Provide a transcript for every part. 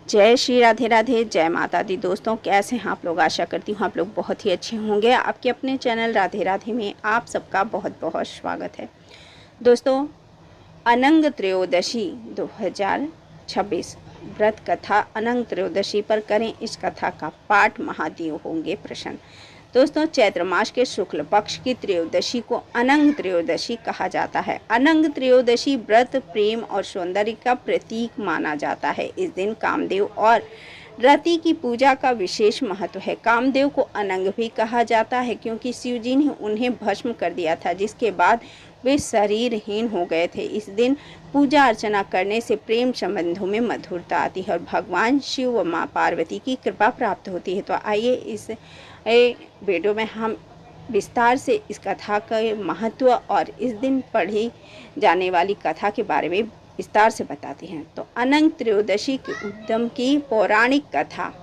जय श्री राधे राधे, जय माता दी। दोस्तों, कैसे हैं आप लोग? आशा करती हूँ आप लोग बहुत ही अच्छे होंगे। आपके अपने चैनल राधे राधे में आप सबका बहुत बहुत स्वागत है। दोस्तों, अनंग त्रयोदशी 2026 व्रत कथा अनंग त्रयोदशी पर करें। इस कथा का पाठ महादेव होंगे प्रसन्न। दोस्तों, चैत्र मास के शुक्ल पक्ष की त्रयोदशी को अनंग त्रयोदशी कहा जाता है। अनंग त्रयोदशी व्रत प्रेम और सौंदर्य का प्रतीक माना जाता है। इस दिन कामदेव और रति की पूजा का विशेष महत्व है। कामदेव को अनंग भी कहा जाता है क्योंकि शिवजी ने उन्हें भस्म कर दिया था, जिसके बाद वे शरीरहीन हो गए थे। इस दिन पूजा अर्चना करने से प्रेम संबंधों में मधुरता आती है और भगवान शिव व माँ पार्वती की कृपा प्राप्त होती है। तो आइए इस वीडियो में हम विस्तार से इस कथा का महत्व और इस दिन पढ़ी जाने वाली कथा के बारे में विस्तार से बताते हैं। तो अनंग त्रयोदशी के उद्गम की पौराणिक कथा।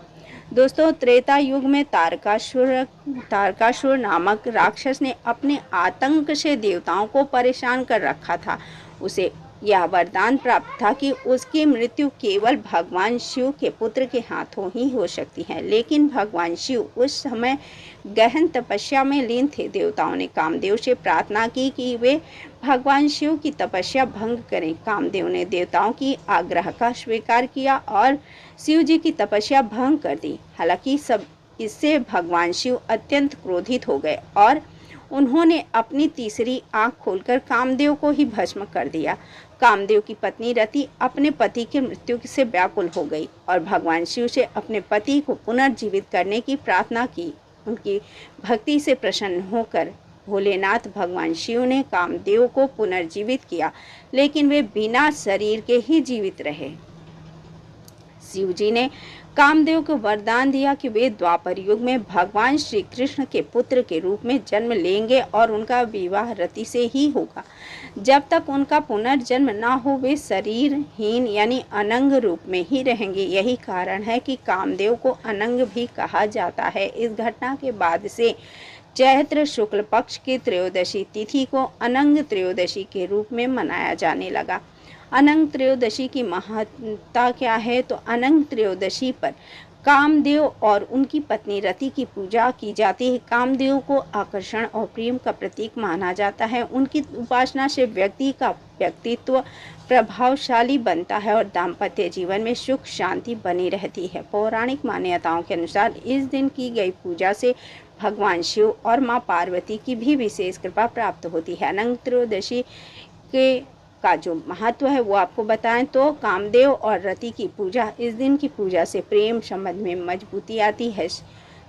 दोस्तों, त्रेता युग में तारकासुर नामक राक्षस ने अपने आतंक से देवताओं को परेशान कर रखा था। उसे यह वरदान प्राप्त था कि उसकी मृत्यु केवल भगवान शिव के पुत्र के हाथों ही हो सकती है। लेकिन भगवान शिव उस समय गहन तपस्या में लीन थे। देवताओं ने कामदेव से प्रार्थना की कि वे भगवान शिव की तपस्या भंग करें। कामदेव ने देवताओं की आग्रह का स्वीकार किया और शिव जी की तपस्या भंग कर दी। हालांकि सब इससे भगवान शिव अत्यंत क्रोधित हो गए और उन्होंने अपनी तीसरी आंख खोलकर कामदेव को ही भस्म कर दिया। कामदेव की पत्नी रति अपने पति की मृत्यु से व्याकुल हो गई और भगवान शिव से अपने पति को पुनर्जीवित करने की प्रार्थना की। उनकी भक्ति से प्रसन्न होकर भोलेनाथ भगवान शिव ने कामदेव को पुनर्जीवित किया, लेकिन वे बिना शरीर के ही जीवित रहे। शिव जी ने कामदेव को वरदान दिया कि वे द्वापर युग में भगवान श्री कृष्ण के पुत्र के रूप में जन्म लेंगे और उनका विवाह रति से ही होगा। जब तक उनका पुनर्जन्म ना हो वे शरीरहीन यानी अनंग रूप में ही रहेंगे। यही कारण है कि कामदेव को अनंग भी कहा जाता है। इस घटना के बाद से चैत्र शुक्ल पक्ष की त्रयोदशी तिथि को अनंग त्रयोदशी के रूप में मनाया जाने लगा। अनंग त्रयोदशी की महत्ता क्या है? तो अनंग त्रयोदशी पर कामदेव और उनकी पत्नी रति की पूजा की जाती है। कामदेव को आकर्षण और प्रेम का प्रतीक माना जाता है। उनकी उपासना से व्यक्ति का व्यक्तित्व प्रभावशाली बनता है और दाम्पत्य जीवन में सुख शांति बनी रहती है। पौराणिक मान्यताओं के अनुसार इस दिन की गई पूजा से भगवान शिव और माँ पार्वती की भी विशेष कृपा प्राप्त होती है। अनंग त्रयोदशी का जो महत्व है वो आपको बताएं तो कामदेव और रति की पूजा, इस दिन की पूजा से प्रेम संबंध में मजबूती आती है।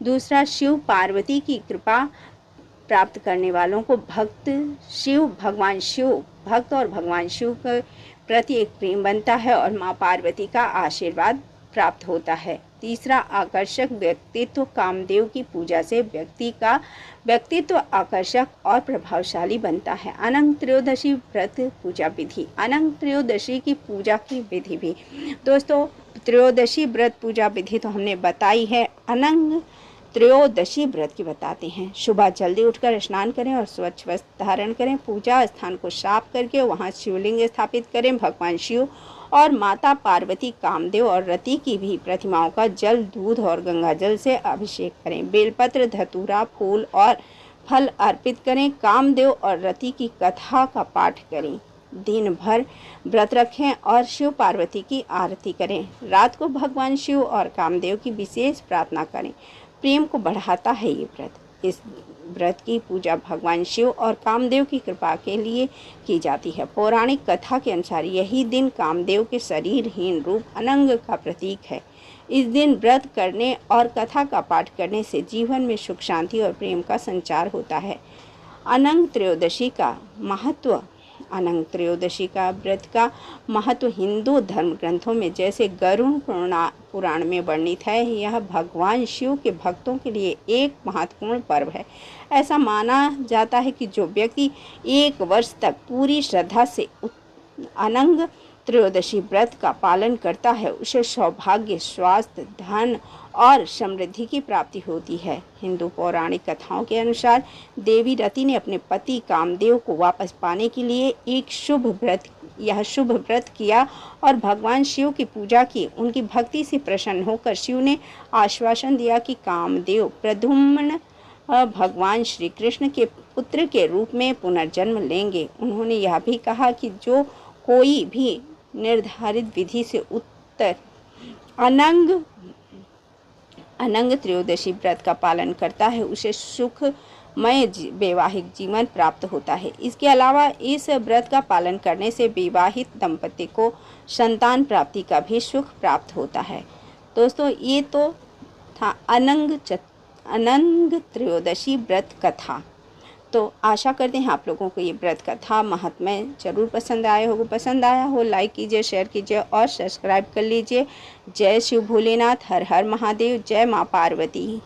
दूसरा, शिव पार्वती की कृपा प्राप्त करने वालों को भक्त और भगवान शिव के प्रति एक प्रेम बनता है और माँ पार्वती का आशीर्वाद प्राप्त होता है। तीसरा, आकर्षक व्यक्तित्व। कामदेव की पूजा से व्यक्ति का व्यक्तित्व आकर्षक और प्रभावशाली बनता है। अनंग त्रयोदशी व्रत पूजा विधि। अनंग त्रयोदशी की पूजा की विधि भी। दोस्तों, त्रयोदशी व्रत पूजा विधि तो हमने बताई है। अनंग त्रयोदशी व्रत की बताते हैं। सुबह जल्दी उठकर स्नान करें और स्वच्छ वस्त्र धारण करें। पूजा स्थान को साफ करके वहां शिवलिंग स्थापित करें। भगवान शिव और माता पार्वती, कामदेव और रति की भी प्रतिमाओं का जल, दूध और गंगा जल से अभिषेक करें। बेलपत्र, धतूरा, फूल और फल अर्पित करें। कामदेव और रति की कथा का पाठ करें। दिन भर व्रत रखें और शिव पार्वती की आरती करें। रात को भगवान शिव और कामदेव की विशेष प्रार्थना करें। प्रेम को बढ़ाता है ये व्रत। इस व्रत की पूजा भगवान शिव और कामदेव की कृपा के लिए की जाती है। पौराणिक कथा के अनुसार यही दिन कामदेव के शरीरहीन रूप अनंग का प्रतीक है। इस दिन व्रत करने और कथा का पाठ करने से जीवन में सुख शांति और प्रेम का संचार होता है। अनंग त्रयोदशी का महत्व। अनंग त्रयोदशी का व्रत का महत्व हिंदू धर्म ग्रंथों में जैसे गरुड़ पुराण में वर्णित है। यह भगवान शिव के भक्तों के लिए एक महत्वपूर्ण पर्व है। ऐसा माना जाता है कि जो व्यक्ति 1 वर्ष तक पूरी श्रद्धा से अनंग त्रयोदशी व्रत का पालन करता है उसे सौभाग्य, स्वास्थ्य, धन और समृद्धि की प्राप्ति होती है। हिंदू पौराणिक कथाओं के अनुसार देवी रति ने अपने पति कामदेव को वापस पाने के लिए एक शुभ व्रत यह शुभ व्रत किया और भगवान शिव की पूजा की। उनकी भक्ति से प्रसन्न होकर शिव ने आश्वासन दिया कि कामदेव प्रद्युम्न भगवान श्री कृष्ण के पुत्र के रूप में पुनर्जन्म लेंगे। उन्होंने यह भी कहा कि जो कोई भी निर्धारित विधि से उत्तर अनंग त्रयोदशी व्रत का पालन करता है उसे सुखमय वैवाहिक जीवन प्राप्त होता है। इसके अलावा इस व्रत का पालन करने से विवाहित दंपति को संतान प्राप्ति का भी सुख प्राप्त होता है। दोस्तों, ये तो था अनंग त्रयोदशी व्रत कथा। तो आशा करते हैं आप लोगों को ये व्रत कथा महात्म्य जरूर पसंद आया हो लाइक कीजिए, शेयर कीजिए और सब्सक्राइब कर लीजिए। जय शिव भोलेनाथ, हर हर महादेव, जय माँ पार्वती।